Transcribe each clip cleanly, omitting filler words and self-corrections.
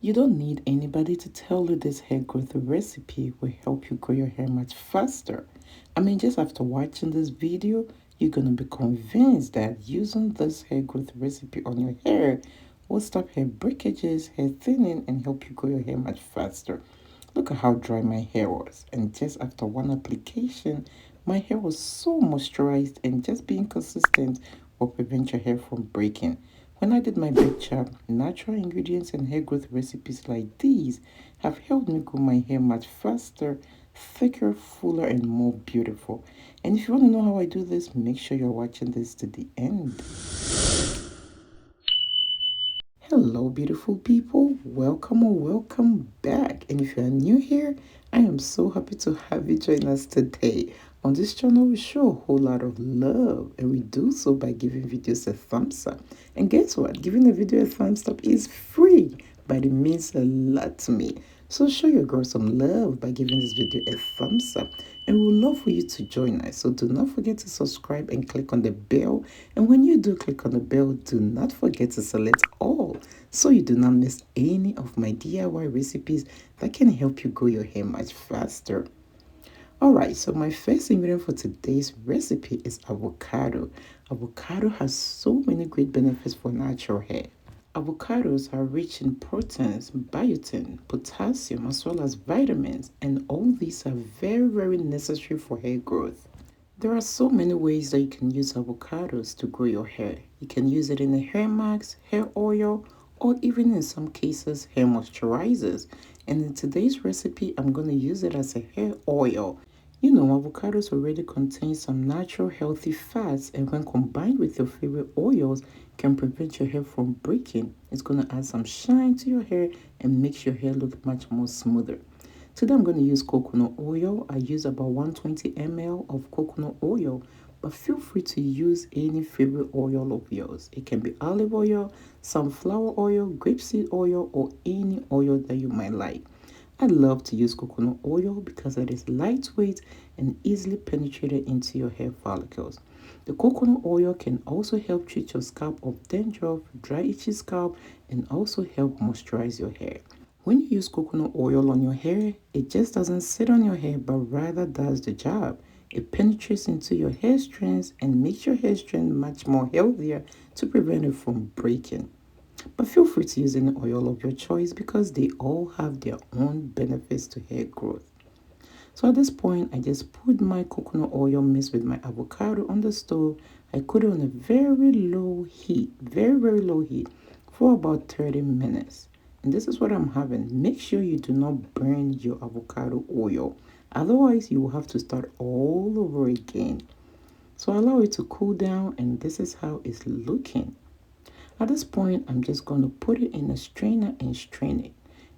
You don't need anybody to tell you this hair growth recipe will help you grow your hair much faster. Just after watching this video, you're going to be convinced that using this hair growth recipe on your hair will stop hair breakages, hair thinning, and help you grow your hair much faster. Look at how dry my hair was, and just after one application, my hair was so moisturized, and just being consistent will prevent your hair from breaking. When I did my big chop, natural ingredients and hair growth recipes like these have helped me grow my hair much faster, thicker, fuller, and more beautiful. And if you want to know how I do this, make sure you're watching this to the end. Hello, beautiful people. Welcome or welcome back. And if you are new here, I am so happy to have you join us today. On this channel, we show a whole lot of love, and we do so by giving videos a thumbs up. And guess what? Giving a video a thumbs up is free, but it means a lot to me. So show your girl some love by giving this video a thumbs up. And we would love for you to join us. So do not forget to subscribe and click on the bell. And when you do click on the bell, do not forget to select all so you do not miss any of my DIY recipes that can help you grow your hair much faster. Alright, so my first ingredient for today's recipe is avocado. Avocado has so many great benefits for natural hair. Avocados are rich in proteins, biotin, potassium, as well as vitamins, and all these are very necessary for hair growth. There are so many ways that you can use avocados to grow your hair. You can use it in a hair mask, hair oil, or even in some cases, hair moisturizers. And in today's recipe, I'm going to use it as a hair oil. You know, avocados already contain some natural healthy fats, and when combined with your favorite oils, can prevent your hair from breaking. It's going to add some shine to your hair and makes your hair look much more smoother. Today I'm going to use coconut oil. I use about 120 ml of coconut oil, but feel free to use any favorite oil of yours. It can be olive oil, sunflower oil, grapeseed oil, or any oil that you might like. I love to use coconut oil because it is lightweight and easily penetrated into your hair follicles. The coconut oil can also help treat your scalp of dandruff, dry itchy scalp, and also help moisturize your hair. When you use coconut oil on your hair, it just doesn't sit on your hair but rather does the job. It penetrates into your hair strands and makes your hair strand much more healthier to prevent it from breaking. But feel free to use any oil of your choice because they all have their own benefits to hair growth. So at this point, I just put my coconut oil mixed with my avocado on the stove. I put it on a very low heat, very low heat for about 30 minutes. And this is what I'm having. Make sure you do not burn your avocado oil. Otherwise, you will have to start all over again. So allow it to cool down, and this is how it's looking. At this point, I'm just going to put it in a strainer and strain it.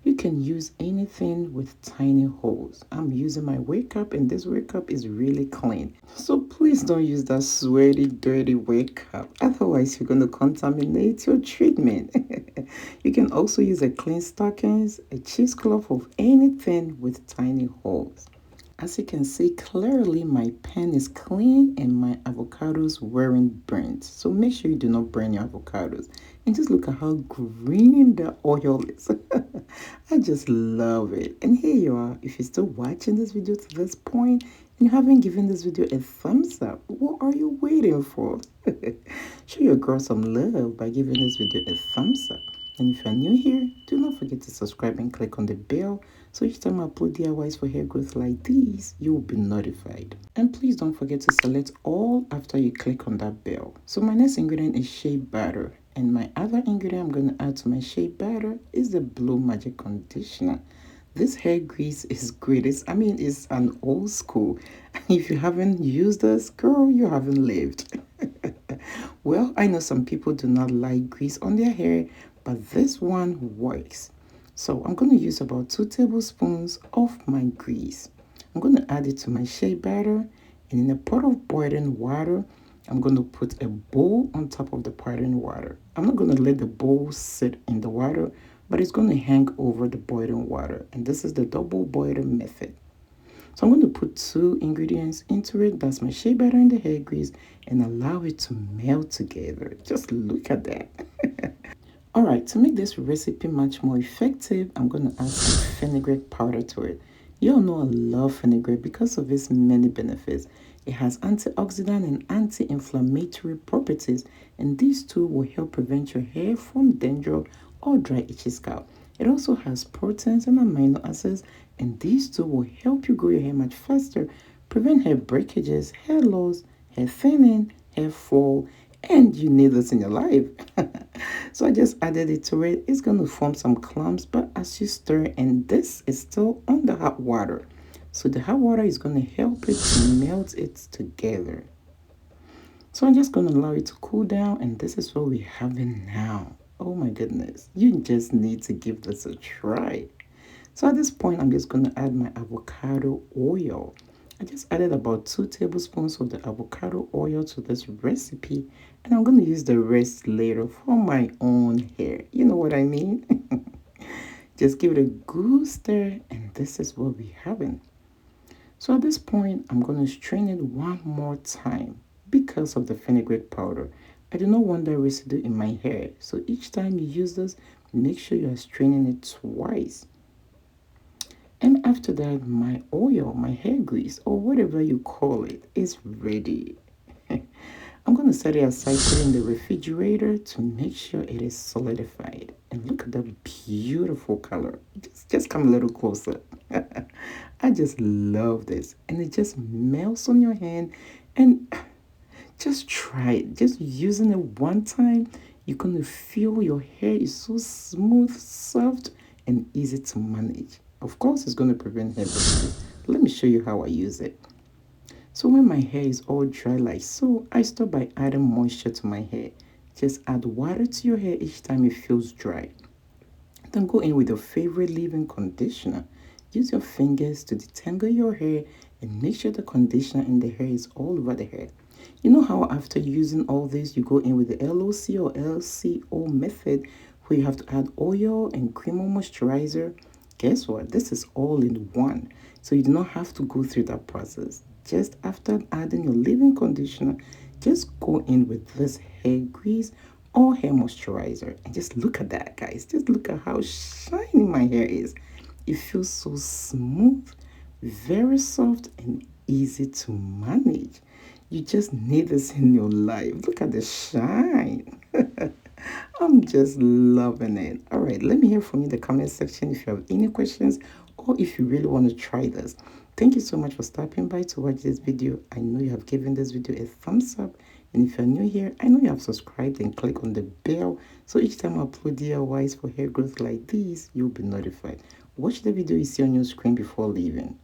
You can use anything with tiny holes. I'm using my wake cup, and this wake cup is really clean. So please don't use that sweaty, dirty wake cup. Otherwise, you're going to contaminate your treatment. You can also use a clean stockings, a cheesecloth, of anything with tiny holes. As you can see clearly, my pan is clean and my avocados weren't burnt. So make sure you do not burn your avocados. And just look at how green the oil is. I just love it. And here you are. If you're still watching this video to this point and you haven't given this video a thumbs up, what are you waiting for? Show your girl some love by giving this video a thumbs up. And if you're new here, do not forget to subscribe and click on the bell so each time I upload DIYs for hair growth like these, you will be notified. And please don't forget to select all after you click on that bell. So my next ingredient is shea butter. And my other ingredient I'm going to add to my shea butter is the Blue Magic Conditioner. This hair grease is great. It's an old school. If you haven't used this, girl, you haven't lived. Well, I know some people do not like grease on their hair, but this one works. So I'm going to use about 2 tablespoons of my grease. I'm going to add it to my shea butter, and in a pot of boiling water, I'm going to put a bowl on top of the boiling water. I'm not going to let the bowl sit in the water, but it's going to hang over the boiling water, and this is the double boiling method. So I'm going to put 2 ingredients into it. That's my shea butter and the hair grease, and allow it to melt together. Just look at that. Alright, to make this recipe much more effective, I'm going to add some fenugreek powder to it. You all know I love fenugreek because of its many benefits. It has antioxidant and anti-inflammatory properties, and these two will help prevent your hair from dandruff or dry itchy scalp. It also has proteins and amino acids, and these two will help you grow your hair much faster, prevent hair breakages, hair loss, hair thinning, hair fall, and you need this in your life. So I just added it to it. It's going to form some clumps, but as you stir, and this is still on the hot water. So the hot water is going to help it to melt it together. So I'm just going to allow it to cool down, and this is what we have in now. Oh my goodness. You just need to give this a try. So at this point, I'm just going to add my avocado oil. I just added about 2 tablespoons of the avocado oil to this recipe, and I'm going to use the rest later for my own hair. You know what I mean? Just give it a good stir, and this is what we have. So at this point, I'm going to strain it one more time because of the fenugreek powder. I do not want that residue in my hair, so each time you use this, make sure you are straining it twice. And after that, my oil, my hair grease, or whatever you call it, is ready. I'm going to set it aside, put it in the refrigerator to make sure it is solidified. And look at that beautiful color. Just come a little closer. I just love this. And it just melts on your hand. And just try it. Just using it one time, you're going to feel your hair is so smooth, soft, and easy to manage. Of course, it's going to prevent hair breakage. Let me show you how I use it. So when my hair is all dry like so, I start by adding moisture to my hair. Just add water to your hair each time it feels dry. Then go in with your favorite leave-in conditioner. Use your fingers to detangle your hair and make sure the conditioner in the hair is all over the hair. You know how after using all this, you go in with the LOC or LCO method where you have to add oil and cream or moisturizer? Guess what? This is all in one. So you do not have to go through that process. Just after adding your leave-in conditioner, just go in with this hair grease or hair moisturizer. And just look at that, guys. Just look at how shiny my hair is. It feels so smooth, very soft, and easy to manage. You just need this in your life. Look at the shine. I'm just loving it. All right, let me hear from you in the comment section if you have any questions or if you really want to try this. Thank you so much for stopping by to watch this video. I know you have given this video a thumbs up. And if you're new here, I know you have subscribed and click on the bell. So each time I upload DIYs for hair growth like these, you'll be notified. Watch the video you see on your screen before leaving.